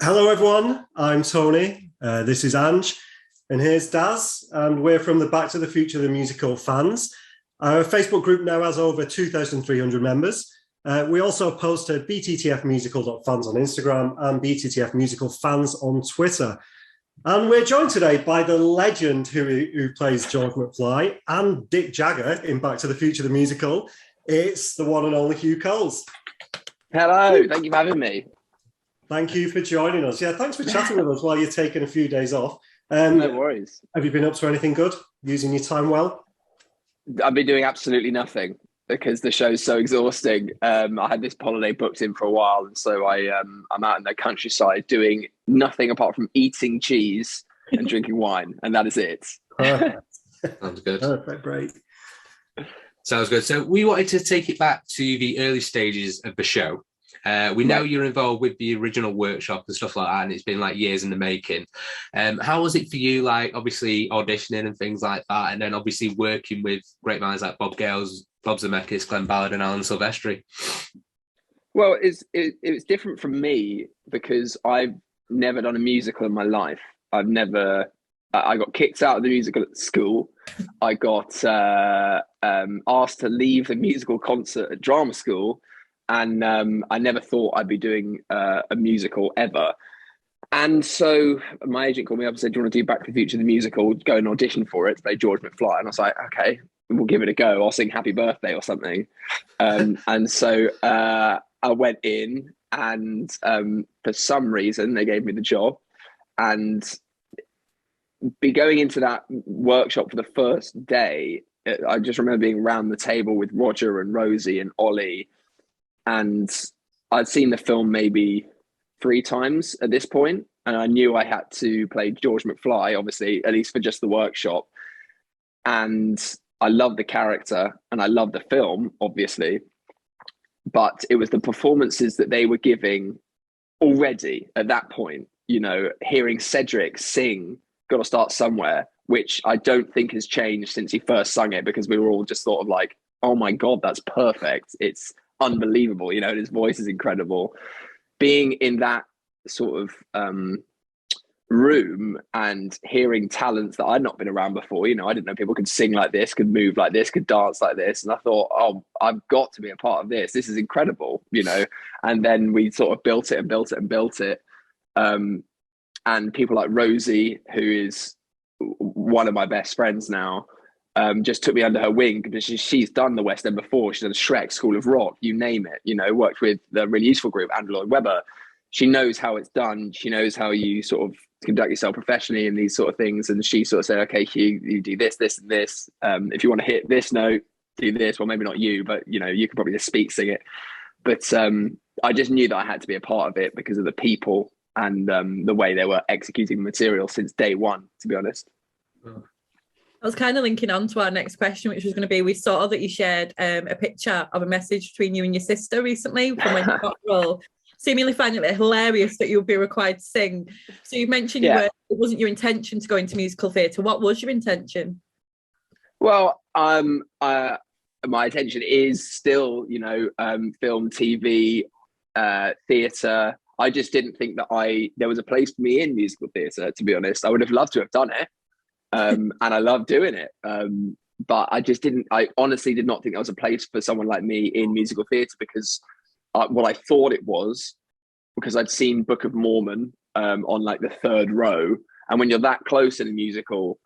Hello, everyone. I'm Tony. This is Ange, and here's Daz, and we're from the Back to the Future the Musical fans. Our Facebook group now has over 2,300 members. We also post at bttfmusical.fans on Instagram and BTTF Musical Fans on Twitter. And we're joined today by the legend who plays George McFly and Dick Jagger in Back to the Future the Musical. It's the one and only Hugh Coles. Hello, thank you for having me. Thank you for joining us. Yeah, thanks for chatting with us while you're taking a few days off. No worries. Have you been up to anything good? Using your time well? I've been doing absolutely nothing because the show's so exhausting. I had this holiday booked in for a while, and so I'm out in the countryside doing nothing apart from eating cheese and drinking wine, and that is it. Perfect. Sounds good. Perfect, great. Sounds good. So we wanted to take it back to the early stages of the show. We know you're involved with the original workshop and stuff like that, and it's been like years in the making. How was it for you, like obviously auditioning and things like that, and then obviously working with great minds like Bob Gales, Bob Zemeckis, Glenn Ballard and Alan Silvestri? Well, it was different from me because I've never done a musical in my life. I got kicked out of the musical at school. I got asked to leave the musical concert at drama school. And I never thought I'd be doing a musical ever. And so my agent called me up and said, do you want to do Back to the Future, the musical? Go and audition for it to play George McFly. And I was like, okay, we'll give it a go. I'll sing Happy Birthday or something. And so I went in and for some reason, they gave me the job. And be going into that workshop for the first day, I just remember being around the table with Roger and Rosie and Ollie. And I'd seen the film maybe 3 times at this point, and I knew I had to play George McFly, obviously, at least for just the workshop. And I loved the character and I loved the film, obviously. But it was the performances that they were giving already at that point, you know, hearing Cedric sing Gotta Start Somewhere, which I don't think has changed since he first sung it, because we were all just sort of like, oh my God, that's perfect. It's unbelievable, you know, and his voice is incredible. Being in that sort of room and hearing talents that I'd not been around before, you know, I didn't know people could sing like this, could move like this, could dance like this, and I thought, oh, I've got to be a part of this. This is incredible, you know. And then we sort of built it and built it and built it. And people like Rosie, who is one of my best friends now, just took me under her wing because she's done the West End before. She's done Shrek, School of Rock, you name it, you know, worked with the really useful group, Andrew Lloyd Webber. She knows how it's done. She knows how you sort of conduct yourself professionally in these sort of things. And she sort of said, okay, Hugh, you do this, this, and this. If you want to hit this note, do this. Well, maybe not you, but, you know, you could probably just sing it. But I just knew that I had to be a part of it because of the people and the way they were executing the material since day one, to be honest. I was kind of linking on to our next question, which was going to be, we saw that you shared a picture of a message between you and your sister recently from when you got the role, seemingly finding it hilarious that you would be required to sing. So you mentioned it wasn't your intention to go into musical theatre. What was your intention? Well, my intention is still, you know, film, TV, theatre. I just didn't think that there was a place for me in musical theatre, to be honest. I would have loved to have done it. And I love doing it. But I honestly did not think there was a place for someone like me in musical theatre, because what I thought it was, because I'd seen Book of Mormon on like the 3rd row. And when you're that close in a musical,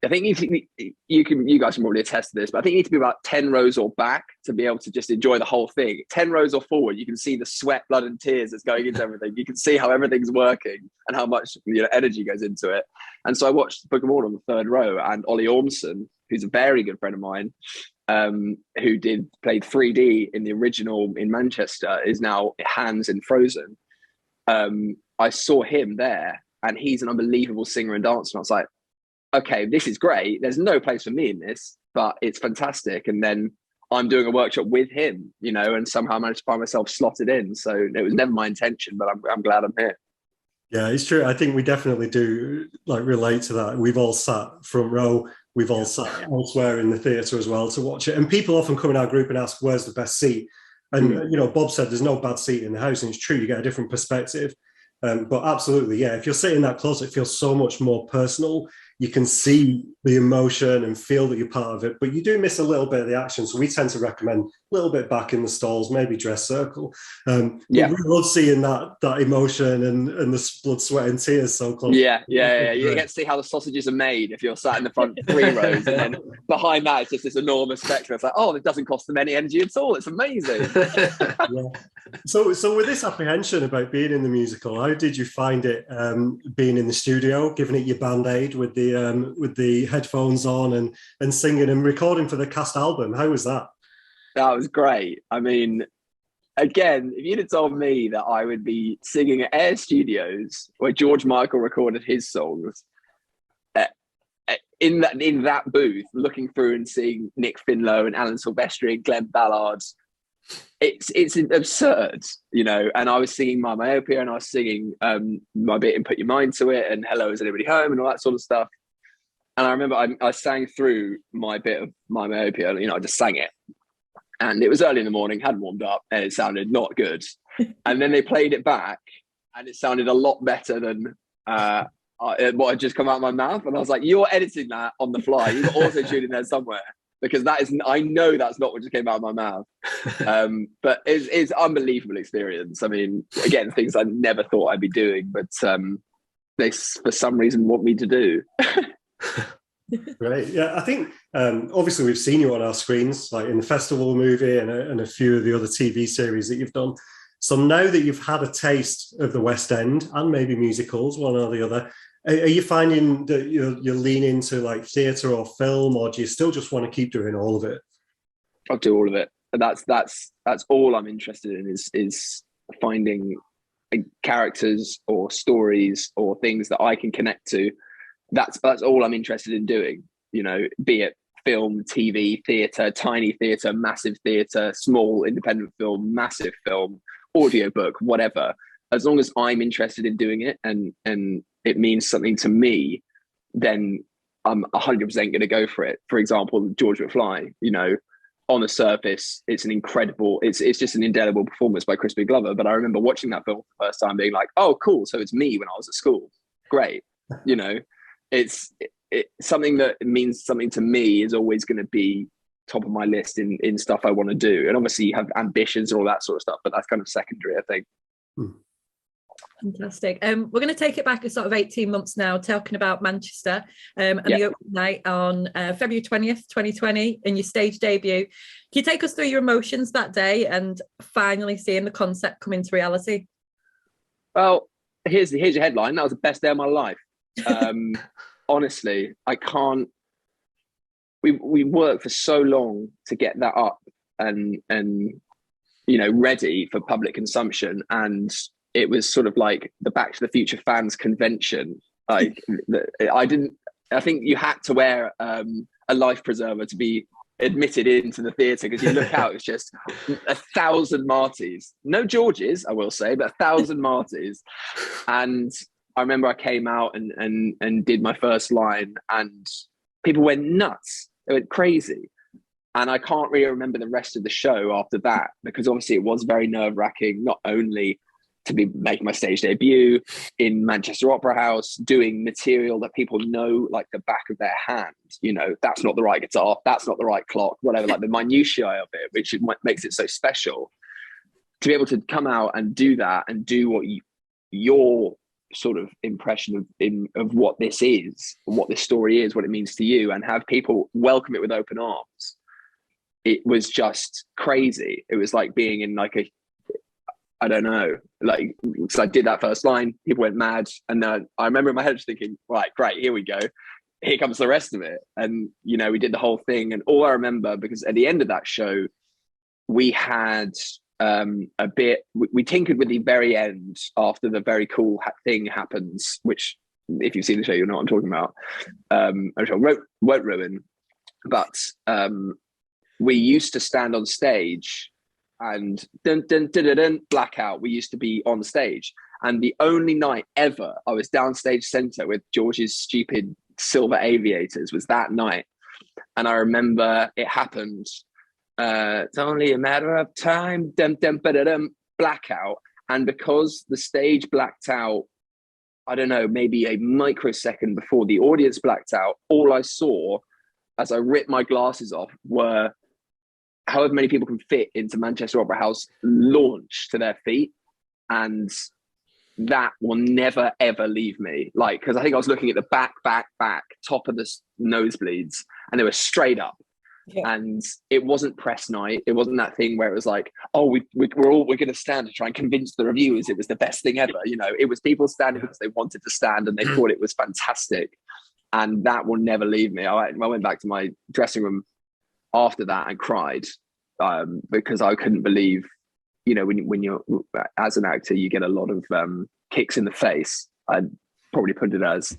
I think you guys can probably attest to this, but I think you need to be about 10 rows or back to be able to just enjoy the whole thing. 10 rows or forward, you can see the sweat, blood and tears that's going into everything. You can see how everything's working and how much, you know, energy goes into it. And so I watched Book of Mormon on the 3rd row, and Ollie Ormson, who's a very good friend of mine, who played 3D in the original in Manchester, is now Hans in Frozen. I saw him there, and he's an unbelievable singer and dancer. And I was like, okay, this is great. There's no place for me in this, but it's fantastic. And then I'm doing a workshop with him, you know, and somehow I managed to find myself slotted in. So it was never my intention, but I'm glad I'm here. Yeah, it's true. I think we definitely do like relate to that. We've all sat front row. We've all sat elsewhere in the theatre as well to watch it. And people often come in our group and ask, where's the best seat? And, you know, Bob said there's no bad seat in the house. And it's true, you get a different perspective. But absolutely, yeah, if you're sitting that close, it feels so much more personal. You can see the emotion and feel that you're part of it, but you do miss a little bit of the action. So we tend to recommend a little bit back in the stalls, maybe dress circle. But we love seeing that emotion and the blood, sweat and tears so close. Yeah. You get to see how the sausages are made if you're sat in the front 3 rows, and then behind that it's just this enormous spectrum. It's like, oh, it doesn't cost them any energy at all. It's amazing. So with this apprehension about being in the musical, how did you find it being in the studio, giving it your Band-Aid with the headphones on and singing and recording for the cast album? How was that? That was great. I mean, again, if you'd have told me that I would be singing at Air Studios where George Michael recorded his songs, in that booth, looking through and seeing Nick Finlow and Alan Silvestri and Glenn Ballard, it's absurd, you know. And I was singing My Myopia, and I was singing my bit in Put Your Mind to It, and Hello, Is Anybody Home, and all that sort of stuff. And I remember I sang through my bit of My Myopia, you know, I just sang it. And it was early in the morning, hadn't warmed up, and it sounded not good. And then they played it back, and it sounded a lot better than what had just come out of my mouth. And I was like, you're editing that on the fly. You've got auto-tune in there somewhere, because I know that's not what just came out of my mouth. But it's unbelievable experience. I mean, again, things I never thought I'd be doing, but they, for some reason, want me to do. Great. Yeah, I think obviously we've seen you on our screens, like in the festival movie and a few of the other TV series that you've done. So now that you've had a taste of the West End and maybe musicals, one or the other, are you finding that you're leaning into like theatre or film, or do you still just want to keep doing all of it? I'll do all of it. That's all I'm interested in is finding characters or stories or things that I can connect to. That's all I'm interested in doing, you know, be it film, TV, theatre, tiny theatre, massive theatre, small independent film, massive film, audiobook, whatever. As long as I'm interested in doing it and it means something to me, then I'm 100% going to go for it. For example, George McFly, you know, on the surface, it's just an indelible performance by Crispin Glover. But I remember watching that film for the first time being like, oh, cool. So it's me when I was at school. Great. You know, it's something that means something to me is always going to be top of my list in stuff I want to do. And obviously you have ambitions and all that sort of stuff, but that's kind of secondary, I think. Fantastic. We're going to take it back a sort of 18 months now, talking about Manchester and the opening night on February 20th, 2020, and your stage debut. Can you take us through your emotions that day and finally seeing the concept come into reality? Well, here's your headline. That was the best day of my life. Honestly, I can't. We worked for so long to get that up and you know, ready for public consumption, and it was sort of like the Back to the Future fans convention. Like I think you had to wear a life preserver to be admitted into the theatre, because you look out, it's just 1,000 Martys, no Georges, I will say, but 1,000 Martys. And I remember I came out and did my first line, and people went nuts. They went crazy. And I can't really remember the rest of the show after that, because obviously it was very nerve-wracking, not only to be making my stage debut in Manchester Opera House, doing material that people know like the back of their hand. You know, that's not the right guitar, that's not the right clock, whatever, like the minutiae of it, which makes it so special. To be able to come out and do that and do what your sort of impression of what this is, what this story is, what it means to you, and have people welcome it with open arms. It was just crazy. It was like being in like I don't know, like, so I did that first line, people went mad. And then I remember in my head just thinking, right, great, here we go. Here comes the rest of it. And, you know, we did the whole thing. And all I remember, because at the end of that show, we had a bit, we tinkered with the very end after the very cool thing happens, which if you've seen the show, you'll know what I'm talking about. Which I won't ruin. But we used to stand on stage and dun, dun, dun, dun, dun, blackout. We used to be on stage, and the only night ever I was downstage center with George's stupid silver aviators was that night. And I remember it happened. It's only a matter of time. Dum, dum, ba-da-dum, blackout. And because the stage blacked out, I don't know, maybe a microsecond before the audience blacked out, all I saw as I ripped my glasses off were however many people can fit into Manchester Opera House launch to their feet. And that will never, ever leave me. Like, because I think I was looking at the back, top of the nosebleeds, and they were straight up. Yeah. And it wasn't press night. It wasn't that thing where it was like, oh, we're going to stand to try and convince the reviewers it was the best thing ever. You know, it was people standing because they wanted to stand and they thought it was fantastic. And that will never leave me. I went back to my dressing room after that and cried because I couldn't believe, you know, when you're as an actor, you get a lot of kicks in the face. I'd probably put it as.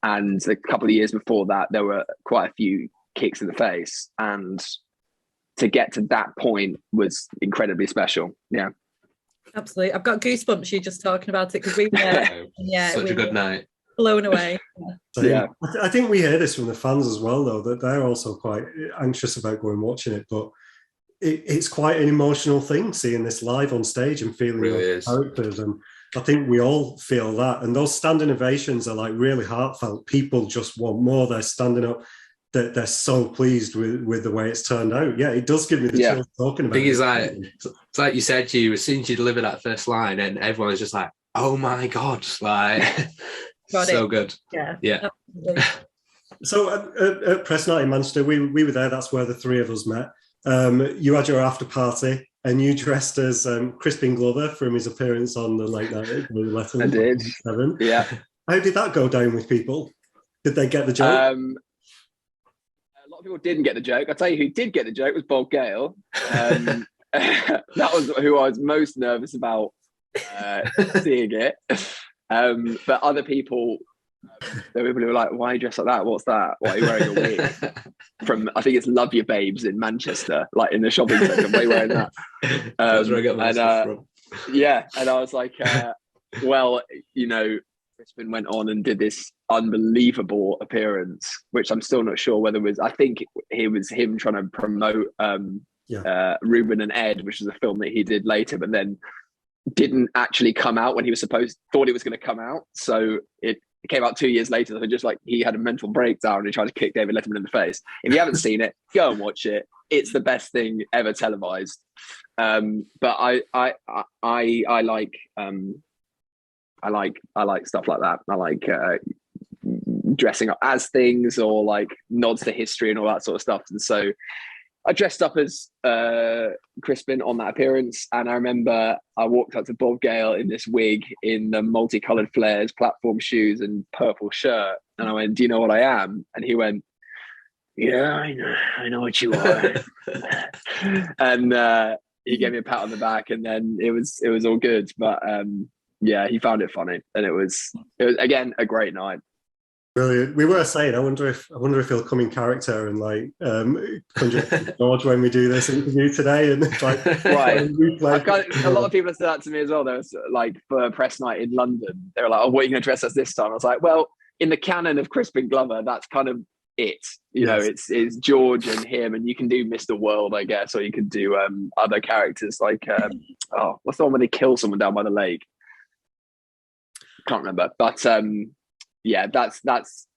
And a couple of years before that, there were quite a few kicks in the face, and to get to that point was incredibly special. Yeah, absolutely. I've got goosebumps you just talking about it because we were such a good night, blown away. Yeah, I think we hear this from the fans as well, though, that they're also quite anxious about going watching it, but it's quite an emotional thing seeing this live on stage and feeling the characters, and I think we all feel that. And those standing ovations are like really heartfelt. People just want more. They're standing up. They're so pleased with the way it's turned out. Yeah, it does give me the chills talking about it. It's like you said, Hugh, as soon as you deliver that first line, and everyone is just like, oh my God, like, so good. Yeah. So at Press Night in Manchester, we were there. That's where the three of us met. You had your after party, and you dressed as Crispin Glover from his appearance on the Late Night Lesson. I did. Yeah. How did that go down with people? Did they get the joke? A lot of people didn't get the joke. I'll tell you who did get the joke was Bob Gale. That was who I was most nervous about seeing it. But other people, there were people who were like, why are you dressed like that? What's that? Why are you wearing a wig? From, I think it's Love Your Babes in Manchester, like in the shopping centre. Why are you wearing that? That's where I get my stuff from. Yeah, and I was like, well, you know, Crispin went on and did this unbelievable appearance, which I'm still not sure whether it was, I think it was him trying to promote Ruben and Ed, which is a film that he did later, but then didn't actually come out when he was thought it was going to come out. So it came out 2 years later. So just like he had a mental breakdown and he tried to kick David Letterman in the face. If you haven't seen it, go and watch it. It's the best thing ever televised. But I like stuff like that. I like dressing up as things or like nods to history and all that sort of stuff. And so I dressed up as Crispin on that appearance. And I remember I walked up to Bob Gale in this wig in the multicolored flares, platform shoes and purple shirt. And I went, do you know what I am? And he went, yeah, I know what you are. And he gave me a pat on the back, and then it was all good. But yeah, he found it funny, and it was again a great night. Brilliant. We were saying, I wonder if he'll come in character and like conjure George when we do this interview today, and like right. A lot of people have said that to me as well. There was like for press night in London, they were like, "Oh, what are you going to dress as this time?" I was like, "Well, in the canon of Crispin Glover, that's kind of it. You know, it's George and him, and you can do Mr. World, I guess, or you could do other characters like what's the one when they kill someone down by the lake? Can't remember, but yeah, that's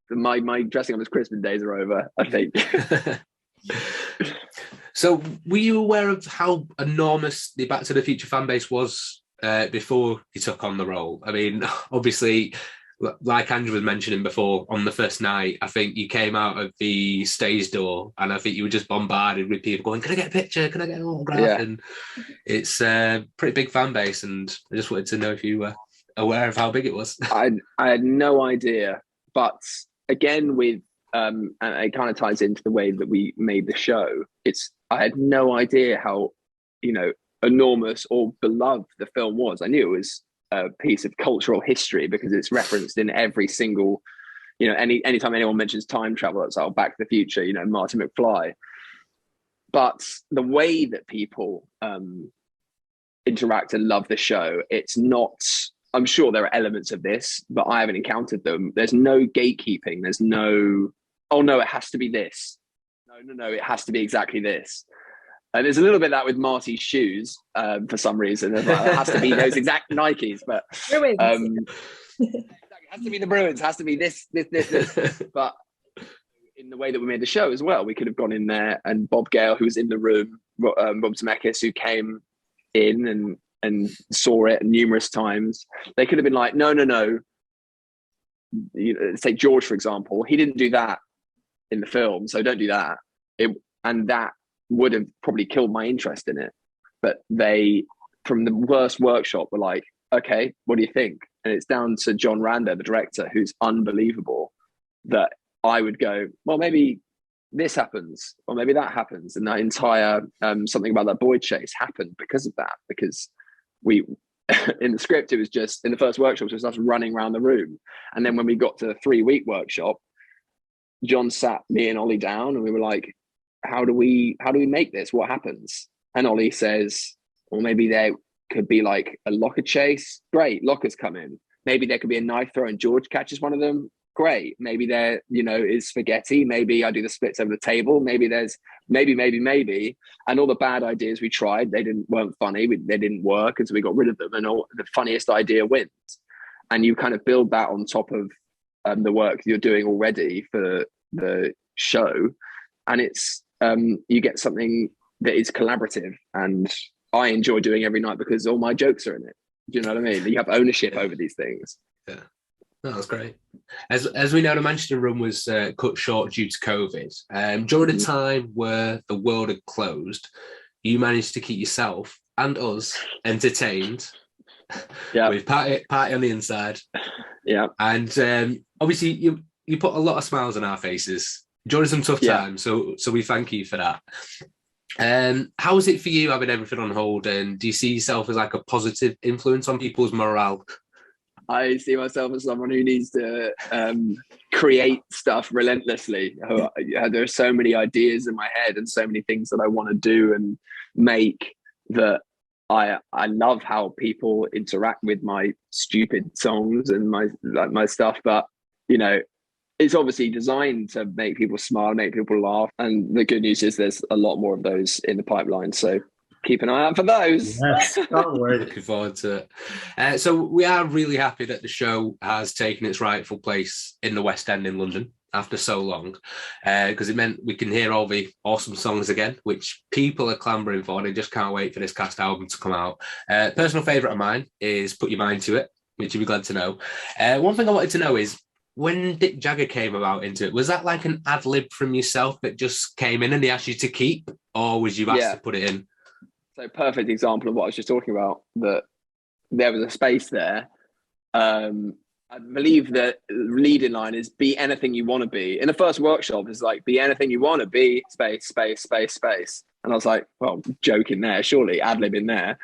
my dressing up as Crispin days are over, I think. So were you aware of how enormous the Back to the Future fan base was before you took on the role? I mean, obviously, like Andrew was mentioning before, on the first night, I think you came out of the stage door and I think you were just bombarded with people going, can I get a picture? Can I get an autograph? Yeah. And it's a pretty big fan base, and I just wanted to know if you were aware of how big it was. I had no idea, but again with and it kind of ties into the way that we made the show. I had no idea how, you know, enormous or beloved the film was. I knew it was a piece of cultural history because it's referenced in every single, you know, anytime anyone mentions time travel, it's like Back to the Future, you know, Marty McFly. But the way that people interact and love the show, it's not, I'm sure there are elements of this, but I haven't encountered them. There's no gatekeeping. There's no, oh no, it has to be this. No, it has to be exactly this. And there's a little bit of that with Marty's shoes for some reason. It has to be those exact Nikes, but it has to be the Bruins, has to be this. But in the way that we made the show as well, we could have gone in there, and Bob Gale, who was in the room, Rob Zemeckis, who came in and saw it numerous times, they could have been like, no. Say George, for example, he didn't do that in the film, so don't do that. And that would have probably killed my interest in it. But they, from the worst workshop, were like, okay, what do you think? And it's down to John Randa, the director, who's unbelievable, that I would go, well, maybe this happens, or maybe that happens. And that entire something about that boy chase happened because of that, because we, in the script, it was just, in the first workshop, it was us running around the room. And then when we got to the 3-week workshop, John sat me and Ollie down, and we were like, how do we make this? What happens? And Ollie says, well, maybe there could be like a locker chase. Great, lockers come in. Maybe there could be a knife throw and George catches one of them. Great. Maybe there, is spaghetti. Maybe I do the splits over the table. Maybe there's maybe. And all the bad ideas we tried, weren't funny. They didn't work, and so we got rid of them. And the funniest idea wins. And you kind of build that on top of the work you're doing already for the show, and it's you get something that is collaborative, and I enjoy doing every night because all my jokes are in it. Do you know what I mean? You have ownership over these things. Yeah, no, that's great. As we know, the Manchester run was cut short due to COVID. During a time where the world had closed, you managed to keep yourself and us entertained. Yeah, with party on the inside. Yeah, and obviously you put a lot of smiles on our faces during some tough times. So we thank you for that. How is it for you having everything on hold, and do you see yourself as like a positive influence on people's morale? I see myself as someone who needs to create stuff relentlessly. There are so many ideas in my head and so many things that I want to do and make, that I love how people interact with my stupid songs and my stuff, but it's obviously designed to make people smile, make people laugh. And the good news is there's a lot more of those in the pipeline. So keep an eye out for those. Yes, can't wait. Looking forward to it. So we are really happy that the show has taken its rightful place in the West End in London after so long, because it meant we can hear all the awesome songs again, which people are clambering for. They just can't wait for this cast album to come out. Personal favourite of mine is Put Your Mind to It, which you'll be glad to know. One thing I wanted to know is, when Dick Jagger came about into it, was that like an ad-lib from yourself that just came in and they asked you to keep, or was you asked to put it in? So perfect example of what I was just talking about, that there was a space there. I believe that the leading line is be anything you want to be. In the first workshop, it's like, be anything you want to be, space, space, space, space. And I was like, well, joke in there, surely, ad-lib in there.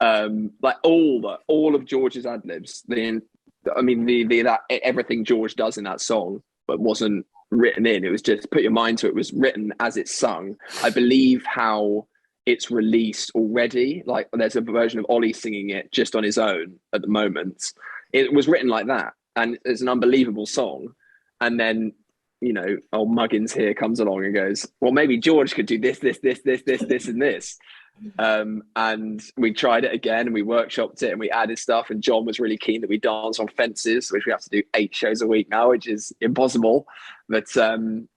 Like all of George's ad-libs, that everything George does in that song, but wasn't written in. It was just Put Your Mind to It was written as it's sung. I believe how it's released already. Like there's a version of Ollie singing it just on his own at the moment. It was written like that, and it's an unbelievable song. And then old Muggins here comes along and goes, well, maybe George could do this, and this. And we tried it again, and we workshopped it, and we added stuff, and John was really keen that we dance on fences, which we have to do 8 shows a week now, which is impossible. But that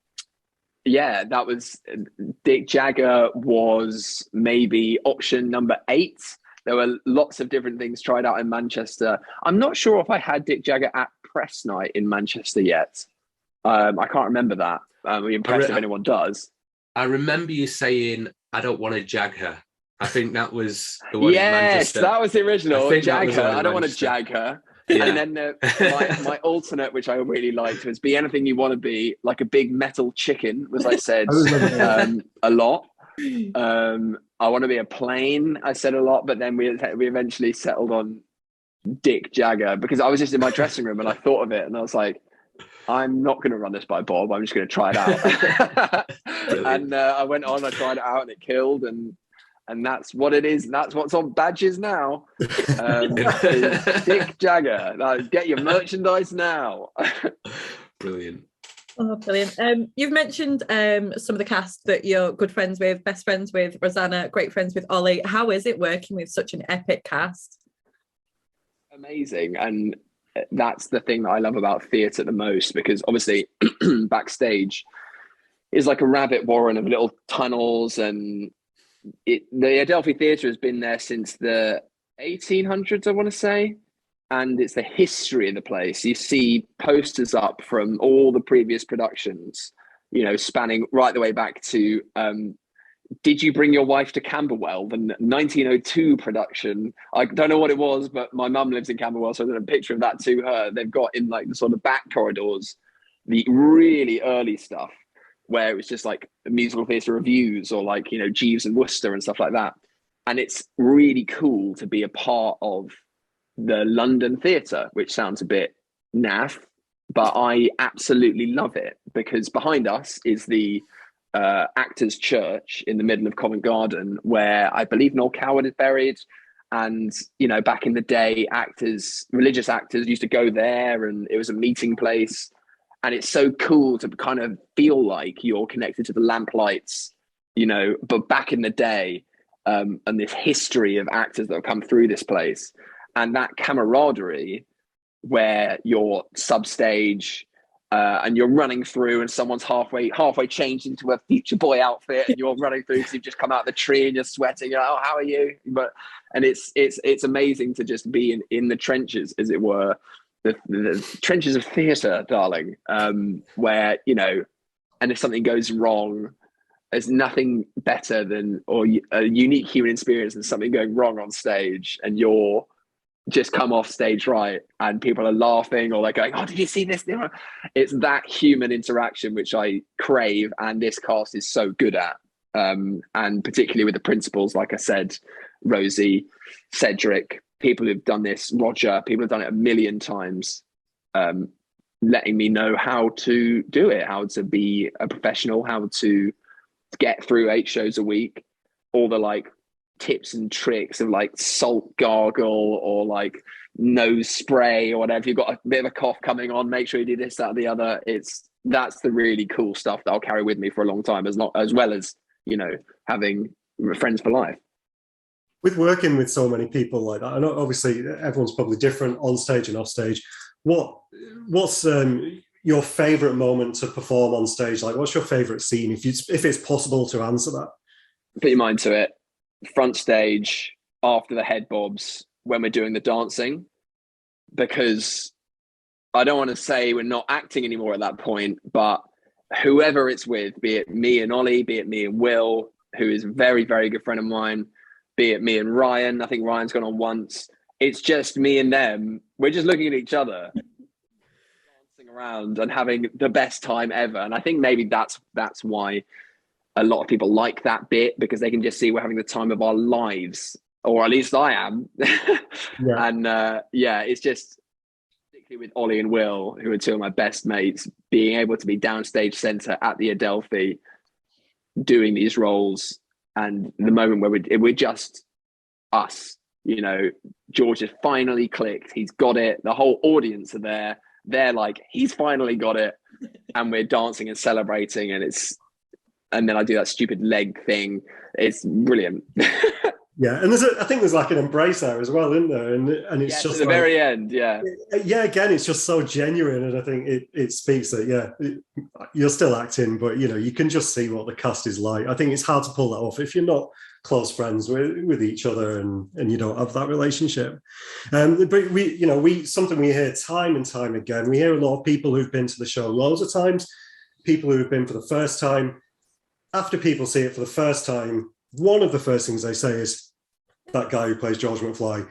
was Dick Jagger was maybe option number 8. There were lots of different things tried out in Manchester. I'm not sure if I had Dick Jagger at press night in Manchester yet. I can't remember that. I'd be impressed if anyone does. I remember you saying, I don't want to jag her. I think that was the one in Yes, Manchester. that was the original. Jag her. I don't want to jag her. Yeah. And then my alternate, which I really liked, was be anything you want to be, like a big metal chicken, was I said a lot. I want to be a plane, I said a lot, but then we eventually settled on Dick Jagger, because I was just in my dressing room and I thought of it, and I was like, I'm not going to run this by Bob. I'm just going to try it out. And I went on, I tried it out, and it killed. And that's what it is. That's what's on badges now. Dick Jagger. Get your merchandise now. Brilliant. Oh, brilliant. You've mentioned some of the cast that you're good friends with, best friends with Rosanna, great friends with Ollie. How is it working with such an epic cast? Amazing. And that's the thing that I love about theatre the most, because obviously backstage is like a rabbit warren of little tunnels, and the Adelphi Theatre has been there since the 1800s, I want to say. And it's the history of the place. You see posters up from all the previous productions, you know, spanning right the way back to Did You Bring Your Wife to Camberwell, the 1902 production. I don't know what it was, but my mum lives in Camberwell, so I did a picture of that to her. They've got in like the sort of back corridors the really early stuff where it was just like musical theatre reviews, or like, you know, Jeeves and Wooster and stuff like that. And it's really cool to be a part of the London theatre, which sounds a bit naff, but I absolutely love it, because behind us is the Actors' Church in the middle of Covent Garden, where I believe Noel Coward is buried. And, you know, back in the day, religious actors used to go there, and it was a meeting place. And it's so cool to kind of feel like you're connected to the lamplights, you know, but back in the day, and this history of actors that have come through this place. And that camaraderie where you're substage and you're running through, and someone's halfway changed into a Future Boy outfit, and you're running through because you've just come out of the tree and you're sweating. You're like, oh, how are you? And it's amazing to just be in the trenches, as it were, the trenches of theatre, darling, where, you know, and if something goes wrong, there's nothing better than, or a unique human experience than something going wrong on stage, and you're just come off stage right, and people are laughing, or they're going, oh, did you see this? It's that human interaction which I crave, and this cast is so good at. And particularly with the principals, like I said, Rosie, Cedric, people who've done this, Roger, people have done it a million times, letting me know how to do it, how to be a professional, how to get through 8 shows a week, all the like tips and tricks of like salt gargle or like nose spray or whatever. You've got a bit of a cough coming on, make sure you do this, that, or the other. That's the really cool stuff that I'll carry with me for a long time, as well as, you know, having friends for life. With working with so many people like that, I know obviously everyone's probably different on stage and off stage. What's your favorite moment to perform on stage? Like, what's your favorite scene, if it's possible to answer that? Put your mind to it. Front stage, after the head bobs, when we're doing the dancing, because I don't want to say we're not acting anymore at that point, but whoever it's with, be it me and Ollie, be it me and Will, who is a very, very good friend of mine, be it me and Ryan, I think Ryan's gone on once, it's just me and them. We're just looking at each other, dancing around and having the best time ever. And I think maybe that's why a lot of people like that bit, because they can just see we're having the time of our lives, or at least I am. Yeah. And it's just, particularly with Ollie and Will, who are two of my best mates, being able to be downstage centre at the Adelphi, doing these roles, and the moment where we're just us, you know, George has finally clicked, he's got it, the whole audience are there, they're like, he's finally got it, and we're dancing and celebrating, and then I do that stupid leg thing. It's brilliant. Yeah, and I think there's like an embrace there as well, isn't there? And it's just at the very end, yeah. Again, it's just so genuine, and I think it speaks that you're still acting, but you know, you can just see what the cast is like. I think it's hard to pull that off if you're not close friends with each other and you don't have that relationship. But we something we hear time and time again. We hear a lot of people who've been to the show loads of times, people who've been for the first time. After people see it for the first time, one of the first things they say is, that guy who plays George McFly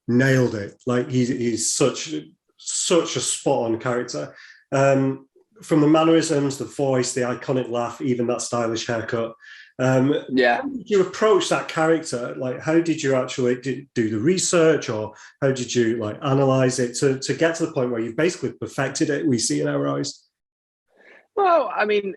nailed it. Like he's such a spot on character. From the mannerisms, the voice, the iconic laugh, even that stylish haircut. How did you approach that character? Like, how did you actually do the research, or how did you like analyze it to get to the point where you've basically perfected it, we see in our eyes? Well, I mean,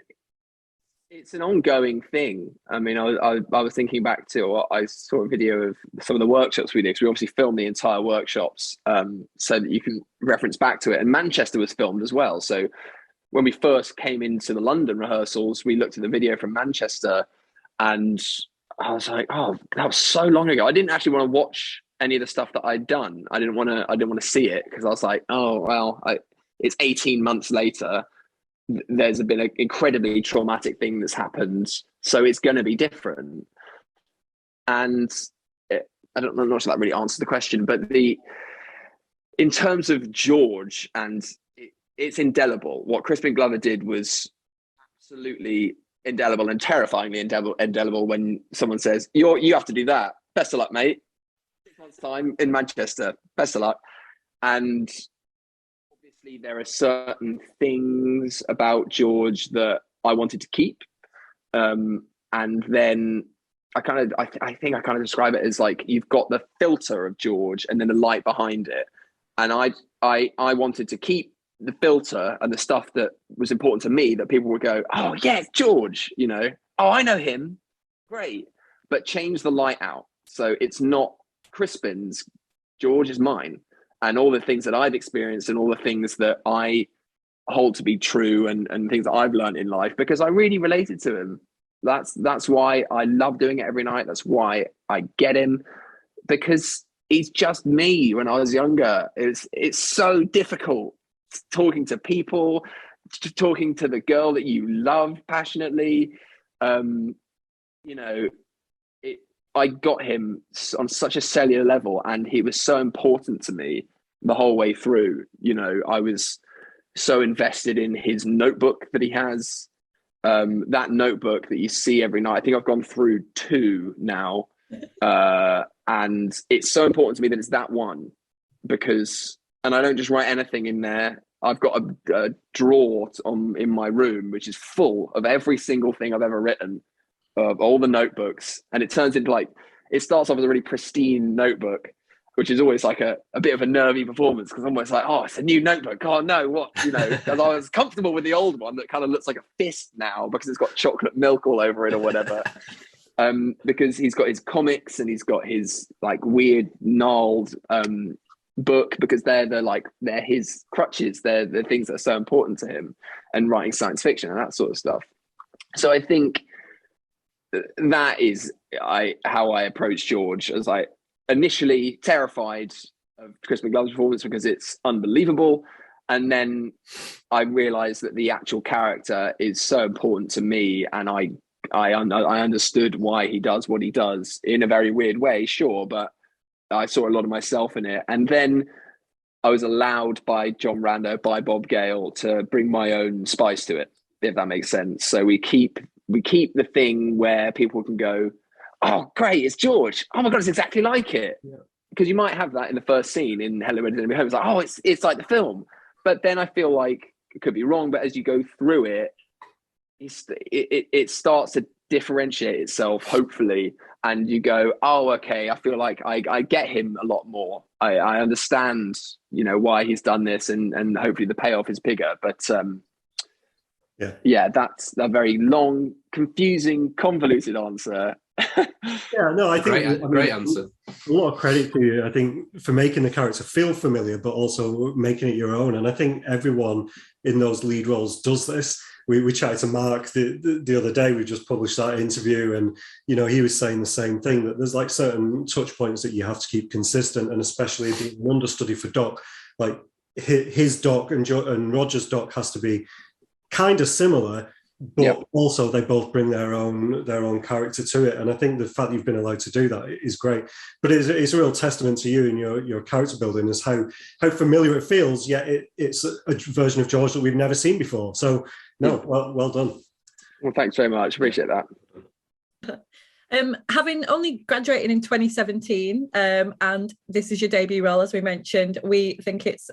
it's an ongoing thing. I mean, I was thinking back to, I saw a video of some of the workshops we did, because we obviously filmed the entire workshops so that you can reference back to it. And Manchester was filmed as well. So when we first came into the London rehearsals, we looked at the video from Manchester, and I was like, oh, that was so long ago. I didn't actually want to watch any of the stuff that I'd done. I didn't want to see it, because I was like, oh well, it's 18 months later. There's been an incredibly traumatic thing that's happened, so it's going to be different. And I'm not sure that really answers the question, but in terms of George, and it's indelible. What Crispin Glover did was absolutely indelible and terrifyingly indelible. When someone says, you have to do that, best of luck, mate. 6 months time in Manchester, best of luck. And obviously there are certain things about George that I wanted to keep. And then I think I kind of describe it as like, you've got the filter of George and then the light behind it. And I wanted to keep the filter and the stuff that was important to me, that people would go, oh yeah, George, oh, I know him, great, but change the light out. So it's not Crispin's, George is mine, and all the things that I've experienced and all the things that I hold to be true, and things that I've learned in life, because I really related to him. That's why I love doing it every night. That's why I get him, because he's just me. When I was younger, it's so difficult talking to people, talking to the girl that you love passionately. I got him on such a cellular level, and he was so important to me the whole way through. I was so invested in his notebook that he has, that notebook that you see every night. I think I've gone through 2 now, and it's so important to me that it's that one, because, and I don't just write anything in there. I've got a drawer in my room which is full of every single thing I've ever written, of all the notebooks, and it turns into it starts off as a really pristine notebook, which is always like a bit of a nervy performance, because I'm always like, oh, it's a new notebook. Oh no, what, because I was comfortable with the old one that kind of looks like a fist now because it's got chocolate milk all over it or whatever. Because he's got his comics and he's got his weird gnarled book, because they're his crutches. They're the things that are so important to him, and writing science fiction and that sort of stuff. So I think that is how I approach George, as initially terrified of Crispin Glover's performance because it's unbelievable, and then I realized that the actual character is so important to me, and I understood why he does what he does in a very weird way, sure, but I saw a lot of myself in it. And then I was allowed by John Rando, by Bob Gale, to bring my own spice to it, if that makes sense. So we keep the thing where people can go, oh great, it's George, oh my god, it's exactly like it. Because you might have that in the first scene in Hello, Ready, Home. It's like, oh, it's like the film. But then I feel like, it could be wrong, but as you go through it, it starts to differentiate itself, hopefully, and you go, oh okay, I feel like I get him a lot more. I understand why he's done this, and hopefully the payoff is bigger. But that's a very long, confusing, convoluted answer. Yeah, no, I think great answer. A lot of credit to you, I think, for making the character feel familiar, but also making it your own. And I think everyone in those lead roles does this. We chatted to Mark the other day. We just published that interview, and he was saying the same thing, that there's certain touch points that you have to keep consistent, and especially being an understudy for Doc, his Doc and Roger's Doc has to be kind of similar, but also they both bring their own character to it. And I think the fact you've been allowed to do that is great. But it's a real testament to you and your character building, is how familiar it feels, yet it's a version of George that we've never seen before. So no, well done. Well, thanks very much. Appreciate that. Having only graduated in 2017, and this is your debut role, as we mentioned, we think it's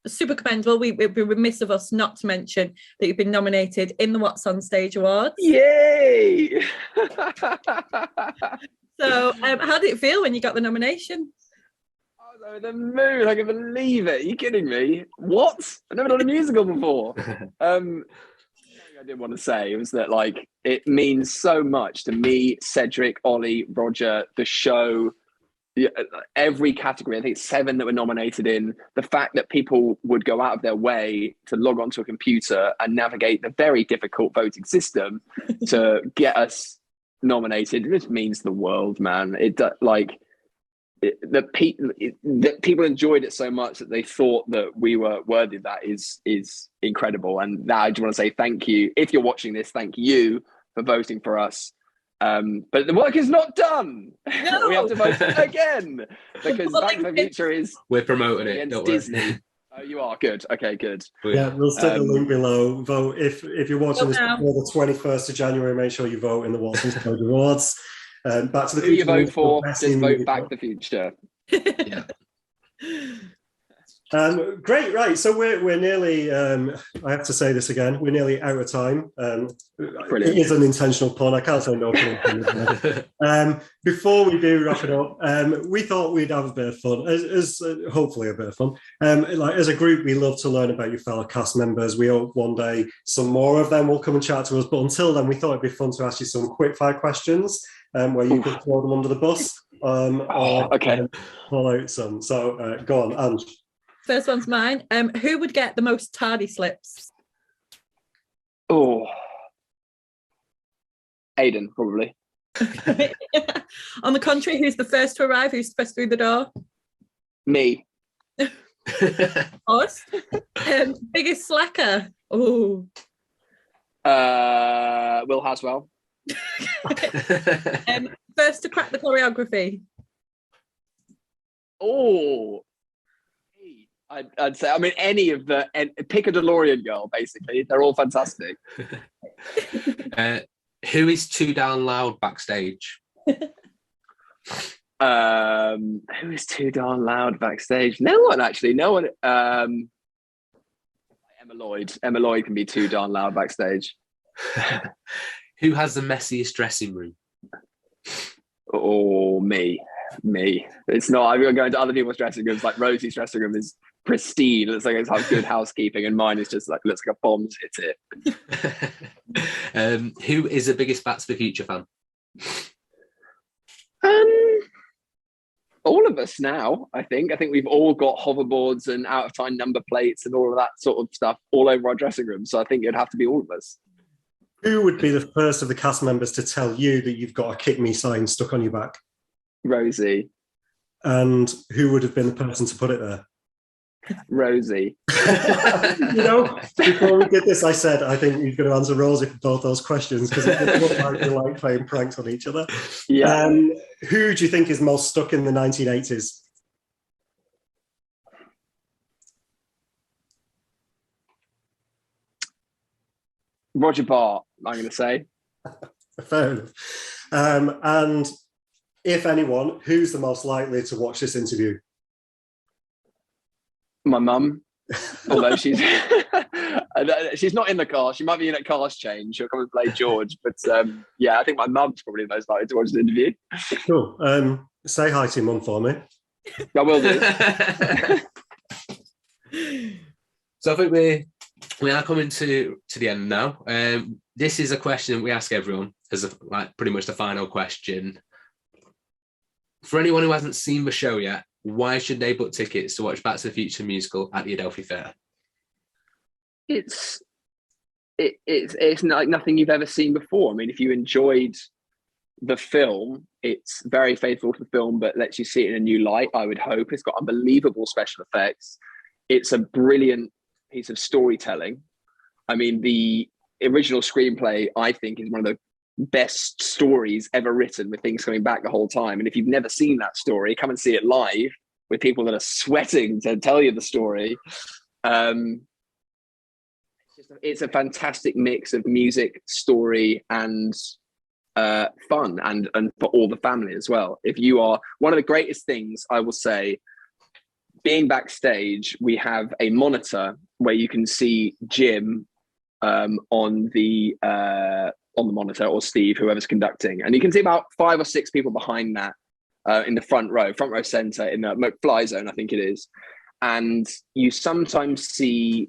super commendable. We'd be remiss of us not to mention that you've been nominated in the WhatsOnStage Awards. Yay! So how did it feel when you got the nomination? I was over the moon. I can believe it. Are you kidding me? What? I've never done a musical before. I did want to say was that it means so much to me, Cedric, Ollie, Roger, the show, yeah, every category. I think 7 that were nominated in. The fact that people would go out of their way to log onto a computer and navigate the very difficult voting system to get us nominated, this means the world, man. That people enjoyed it so much that they thought that we were worthy of that is incredible. And that I just want to say thank you. If you're watching this, thank you for voting for us. But the work is not done. No. We have to vote again because Back to the Future is We're promoting it. against Don't Disney. Oh, you are good. Okay, good. Yeah, we'll stick the link below. Vote if you're watching this now. before the 21st of January. Make sure you vote in the WhatsOnStage Awards. Back to the Who Future. you vote for? Best Just in vote movie. Back to the Future. Yeah. Great, right. So we're nearly. I have to say this again. We're nearly out of time. It is an intentional pun. I can't say no pun. Before we do wrap it up, we thought we'd have a bit of fun. As hopefully a bit of fun. Like as a group, we love to learn about your fellow cast members. We hope one day some more of them will come and chat to us. But until then, we thought it'd be fun to ask you some quick-fire questions where you could throw them under the bus. Okay. Pull out some. So go on, Ange. First one's mine. Who would get the most tardy slips? Oh, Aidan, probably. On the contrary, who's the first to arrive? Who's first through the door? Me. Us. Biggest slacker? Oh. Will Haswell. First to crack the choreography? Oh. I'd say, I mean, any of the, pick a DeLorean girl, basically. They're all fantastic. Who is too damn loud backstage? Who is too darn loud backstage? No one, actually. No one. Emma Lloyd. Emma Lloyd can be too darn loud backstage. Who has the messiest dressing room? Oh, me. It's not. I'm going to other people's dressing rooms. Like Rosie's dressing room is pristine. It's like it's have good housekeeping, and mine is just like looks like a bomb's hit it. Who is the biggest Back to the Future fan? All of us now. I think we've all got hoverboards and out of time number plates and all of that sort of stuff all over our dressing room. So I think it'd have to be all of us. Who would be the first of the cast members to tell you that you've got a kick me sign stuck on your back? Rosie. And who would have been the person to put it there? Rosie. Before we did this, I said I think you're going to answer Rosie for both those questions because it looked like you like playing pranks on each other. Yeah. Who do you think is most stuck in the 1980s? Roger Bart, I'm going to say. Fair enough. And if anyone, who's the most likely to watch this interview? My mum, although she's not in the car. She might be in a cast change. She'll come and play George. But yeah, I think my mum's probably the most likely to watch the interview. Cool. Say hi to your mum for me. I will do. So I think we are coming to the end now. This is a question we ask everyone as pretty much the final question. For anyone who hasn't seen the show yet, why should they book tickets to watch Back to the Future musical at the Adelphi Theatre? It's like nothing you've ever seen before. I mean, if you enjoyed the film, it's very faithful to the film, but lets you see it in a new light, I would hope. It's got unbelievable special effects. It's a brilliant piece of storytelling. I mean, the original screenplay, I think, is one of the best stories ever written, with things coming back the whole time. And if you've never seen that story, come and see it live with people that are sweating to tell you the story. It's a fantastic mix of music, story, and fun, and for all the family as well. If you are, one of the greatest things I will say, being backstage, we have a monitor where you can see Jim on the monitor, or Steve, whoever's conducting, and you can see about 5 or 6 people behind that in the front row center in the McFly zone, I think it is. And you sometimes see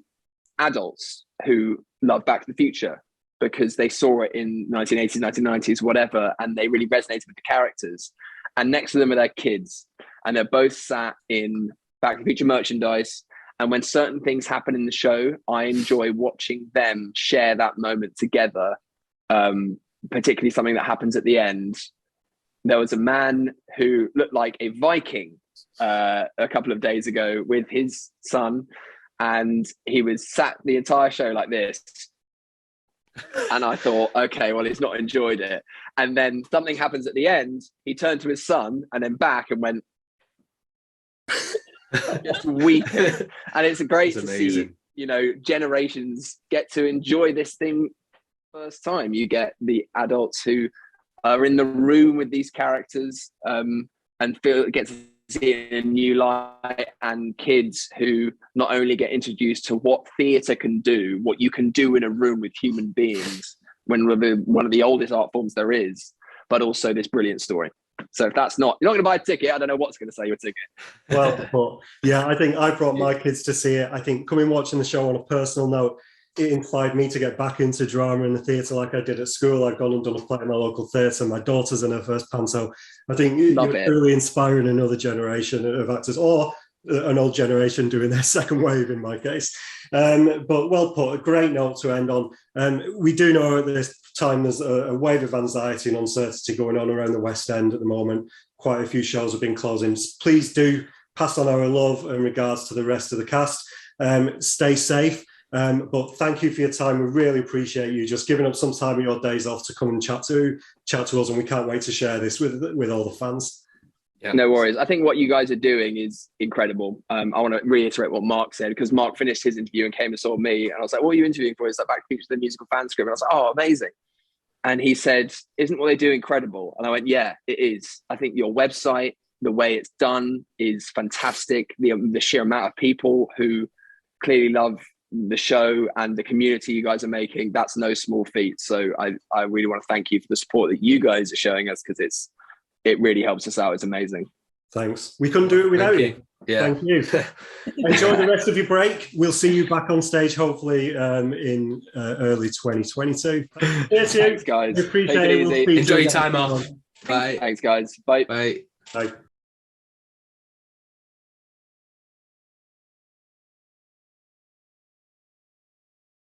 adults who love Back to the Future because they saw it in 1980s, 1990s, whatever, and they really resonated with the characters. and next to them are their kids, and they're both sat in Back to the Future merchandise. And when certain things happen in the show, I enjoy watching them share that moment together. Particularly something that happens at the end. There was a man who looked like a Viking a couple of days ago with his son, and he was sat the entire show like this. And I thought, okay, well, he's not enjoyed it. And then something happens at the end. He turned to his son and then back and went, just weeping. And it's great to see, generations get to enjoy this thing first time. You get the adults who are in the room with these characters and get to see it in a new light, and kids who not only get introduced to what theatre can do, what you can do in a room with human beings, one of the oldest art forms there is, but also this brilliant story. So if that's not, you're not going to buy a ticket, I don't know what's going to sell you a ticket. Well, yeah, I think I brought my kids to see it. I think coming watching the show on a personal note, it inspired me to get back into drama in the theatre like I did at school. I've gone and done a play in my local theatre. My daughter's in her first panto. I think you're really inspiring another generation of actors, or an old generation doing their second wave in my case. But well put, a great note to end on. We do know at this time there's a wave of anxiety and uncertainty going on around the West End at the moment. Quite a few shows have been closing. Please do pass on our love in regards to the rest of the cast. Stay safe. But thank you for your time. We really appreciate you just giving up some time of your days off to come and chat to us, and we can't wait to share this with all the fans. Yeah. No worries. I think what you guys are doing is incredible. I want to reiterate what Mark said, because Mark finished his interview and came and saw me, and I was like, "What are you interviewing for?" He's like, "Back to the musical fan script." And I was like, "Oh, amazing!" And he said, "Isn't what they do incredible?" And I went, "Yeah, it is. I think your website, the way it's done, is fantastic. The sheer amount of people who clearly love the show and the community you guys are making, that's no small feat." So I really want to thank you for the support that you guys are showing us, because it really helps us out. It's amazing. Thanks. We couldn't do it without you. Yeah. Thank you. Enjoy the rest of your break. We'll see you back on stage hopefully in early 2022. Thanks, guys. We appreciate it. Easy. Enjoy your time off. Bye. Thanks, guys. Bye. Bye. Bye.